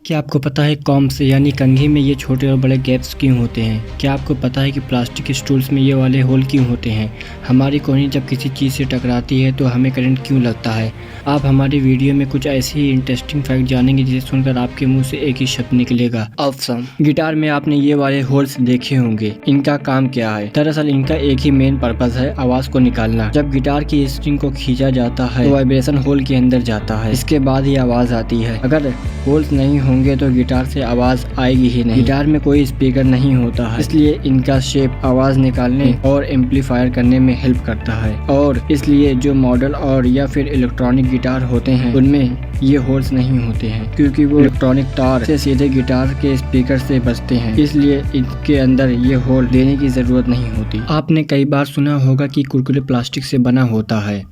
क्या आपको पता है कॉम्स यानी कंघी में ये छोटे और बड़े गैप्स क्यों होते हैं? क्या आपको पता है कि प्लास्टिक स्टूल्स में ये वाले होल क्यों होते हैं? हमारी कोहनी जब किसी चीज़ से टकराती है तो हमें करंट क्यों लगता है? आप हमारी वीडियो में कुछ ऐसे ही इंटरेस्टिंग फैक्ट जानेंगे जिसे सुनकर आपके मुंह से एक ही शब्द निकलेगा, ऑसम। गिटार में आपने ये वाले होल्स देखे होंगे। इनका काम क्या है? दरअसल इनका एक ही मेन पर्पज है, आवाज को निकालना। जब गिटार की स्ट्रिंग को खींचा जाता है तो वाइब्रेशन होल के अंदर जाता है, इसके बाद ही आवाज आती है। अगर होल्स नहीं होंगे तो गिटार से आवाज आएगी ही नहीं। गिटार में कोई स्पीकर नहीं होता है, इसलिए इनका शेप आवाज निकालने और एम्पलीफायर करने में हेल्प करता है। और इसलिए जो मॉडल और या फिर इलेक्ट्रॉनिक गिटार होते हैं उनमें ये होल्स नहीं होते हैं, क्योंकि वो इलेक्ट्रॉनिक तार से सीधे गिटार के स्पीकर से बजते हैं, इसलिए इनके अंदर ये होल देने की जरूरत नहीं होती। आपने कई बार सुना होगा कि कुरकुरे प्लास्टिक से बना होता है,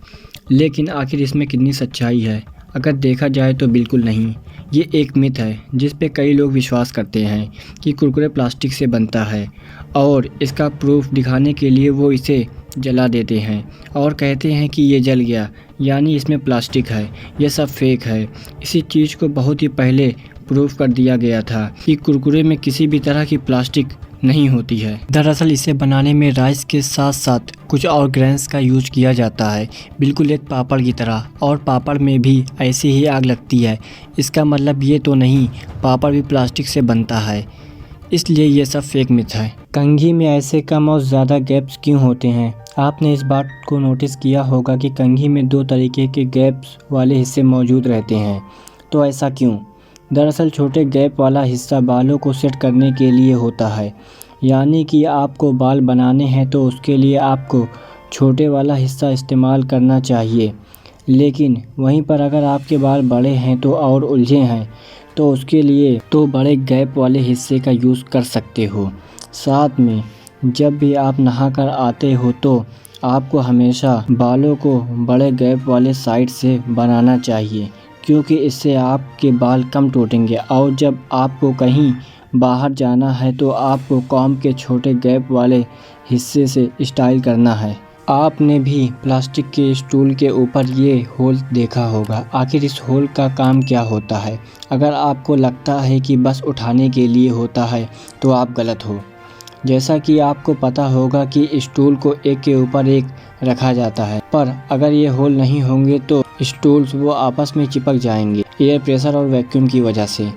लेकिन आखिर इसमें कितनी सच्चाई है? अगर देखा जाए तो बिल्कुल नहीं। ये एक मिथ है जिस पे कई लोग विश्वास करते हैं कि कुरकुरे प्लास्टिक से बनता है, और इसका प्रूफ दिखाने के लिए वो इसे जला देते हैं और कहते हैं कि ये जल गया यानी इसमें प्लास्टिक है। ये सब फेक है। इसी चीज़ को बहुत ही पहले प्रूफ कर दिया गया था कि कुरकुरे में किसी भी तरह की प्लास्टिक नहीं होती है। दरअसल इसे बनाने में राइस के साथ साथ कुछ और ग्रेन्स का यूज किया जाता है, बिल्कुल एक पापड़ की तरह, और पापड़ में भी ऐसे ही आग लगती है। इसका मतलब ये तो नहीं पापड़ भी प्लास्टिक से बनता है, इसलिए ये सब फेक मिथ है। कंघी में ऐसे कम और ज़्यादा गैप्स क्यों होते हैं? आपने इस बात को नोटिस किया होगा कि कंघी में दो तरीके के गैप्स वाले हिस्से मौजूद रहते हैं। तो ऐसा क्यों? दरअसल छोटे गैप वाला हिस्सा बालों को सेट करने के लिए होता है, यानी कि आपको बाल बनाने हैं तो उसके लिए आपको छोटे वाला हिस्सा इस्तेमाल करना चाहिए। लेकिन वहीं पर अगर आपके बाल बड़े हैं तो और उलझे हैं तो उसके लिए तो बड़े गैप वाले हिस्से का यूज़ कर सकते हो। साथ में जब भी आप नहाकर आते हो तो आपको हमेशा बालों को बड़े गैप वाले साइड से बनाना चाहिए, क्योंकि इससे आपके बाल कम टूटेंगे। और जब आपको कहीं बाहर जाना है तो आपको कॉम्ब के छोटे गैप वाले हिस्से से स्टाइल करना है। आपने भी प्लास्टिक के स्टूल के ऊपर ये होल देखा होगा। आखिर इस होल का काम क्या होता है? अगर आपको लगता है कि बस उठाने के लिए होता है तो आप गलत हो। जैसा कि आपको पता होगा कि स्टूल को एक के ऊपर एक रखा जाता है, पर अगर ये होल नहीं होंगे तो स्टूल्स वो आपस में चिपक जाएंगे एयर प्रेशर और वैक्यूम की वजह से।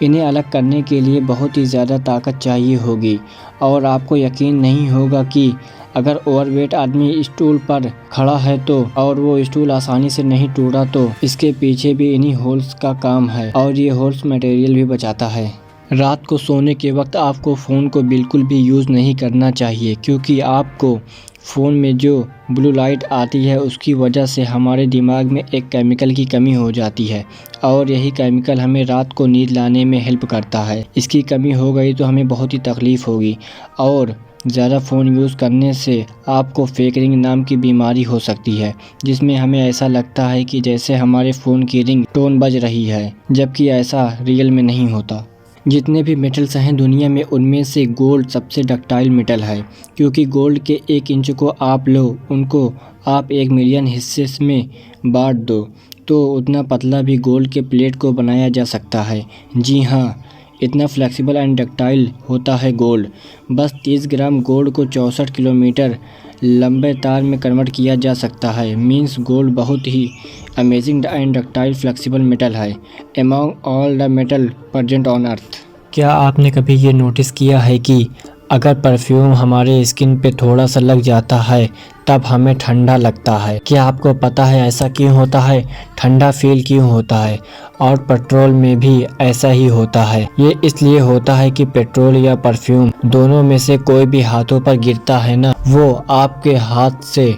इन्हें अलग करने के लिए बहुत ही ज़्यादा ताकत चाहिए होगी, और आपको यकीन नहीं होगा कि अगर ओवरवेट आदमी स्टूल पर खड़ा है तो और वो स्टूल आसानी से नहीं टूटा तो इसके पीछे भी इन्हीं होल्स का काम है, और ये होल्स मटेरियल भी बचाता है। रात को सोने के वक्त आपको फ़ोन को बिल्कुल भी यूज़ नहीं करना चाहिए, क्योंकि आपको फ़ोन में जो ब्लू लाइट आती है उसकी वजह से हमारे दिमाग में एक केमिकल की कमी हो जाती है, और यही केमिकल हमें रात को नींद लाने में हेल्प करता है। इसकी कमी हो गई तो हमें बहुत ही तकलीफ़ होगी, और ज़्यादा फ़ोन यूज़ करने से आपको फेक रिंग नाम की बीमारी हो सकती है, जिसमें हमें ऐसा लगता है कि जैसे हमारे फ़ोन की रिंग टोन बज रही है, जबकि ऐसा रियल में नहीं होता। जितने भी मेटल्स हैं दुनिया में उनमें से गोल्ड सबसे डक्टाइल मेटल है, क्योंकि गोल्ड के 1 इंच को आप लो, उनको आप 1 मिलियन हिस्से में बांट दो तो उतना पतला भी गोल्ड के प्लेट को बनाया जा सकता है। जी हाँ, इतना फ्लेक्सिबल एंड डक्टाइल होता है गोल्ड। बस 30 ग्राम गोल्ड को 64 किलोमीटर लंबे तार में कन्वर्ट किया जा सकता है। मीन्स गोल्ड बहुत ही amazing and ductile flexible metal है among all the metal present on earth. क्या आपने कभी ये नोटिस किया है कि अगर परफ्यूम हमारे स्किन पे थोड़ा सा लग जाता है तब हमें ठंडा लगता है? क्या आपको पता है ऐसा क्यों होता है? ठंडा फील क्यों होता है? और पेट्रोल में भी ऐसा ही होता है। ये इसलिए होता है कि पेट्रोल या परफ्यूम दोनों में से कोई भी हाथों पर गिरता है ना, वो आपके हाथ से,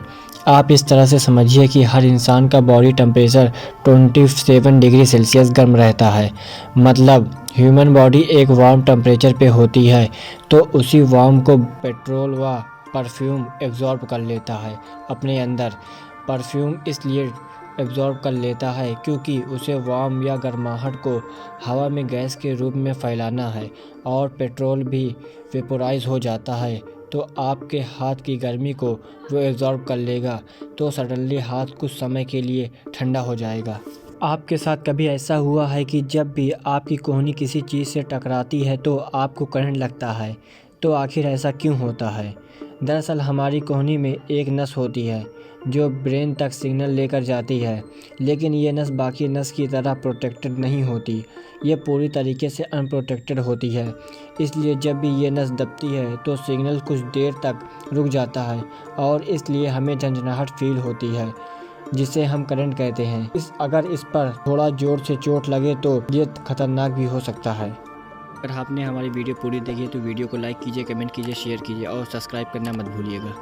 आप इस तरह से समझिए कि हर इंसान का बॉडी टेम्परेचर 27 डिग्री सेल्सियस गर्म रहता है। मतलब ह्यूमन बॉडी एक वार्म टेम्परेचर पे होती है, तो उसी वार्म को पेट्रोल व परफ्यूम एब्जॉर्ब कर लेता है अपने अंदर। परफ्यूम इसलिए एब्जॉर्ब कर लेता है क्योंकि उसे वार्म या गर्माहट को हवा में गैस के रूप में फैलाना है, और पेट्रोल भी वेपोराइज हो जाता है तो आपके हाथ की गर्मी को वो एब्जॉर्ब कर लेगा, तो सडनली हाथ कुछ समय के लिए ठंडा हो जाएगा। आपके साथ कभी ऐसा हुआ है कि जब भी आपकी कोहनी किसी चीज़ से टकराती है तो आपको करंट लगता है? तो आखिर ऐसा क्यों होता है? दरअसल हमारी कोहनी में एक नस होती है जो ब्रेन तक सिग्नल लेकर जाती है, लेकिन ये नस बाकी नस की तरह प्रोटेक्टेड नहीं होती। ये पूरी तरीके से अनप्रोटेक्टेड होती है। इसलिए जब भी ये नस दबती है तो सिग्नल कुछ देर तक रुक जाता है और इसलिए हमें झंझनाहट फील होती है, जिसे हम करंट कहते हैं। अगर इस पर थोड़ा जोर से चोट लगे तो ये खतरनाक भी हो सकता है। अगर आपने हमारी वीडियो पूरी देखी है तो वीडियो को लाइक कीजिए, कमेंट कीजिए, शेयर कीजिए और सब्सक्राइब करना मत भूलिएगा।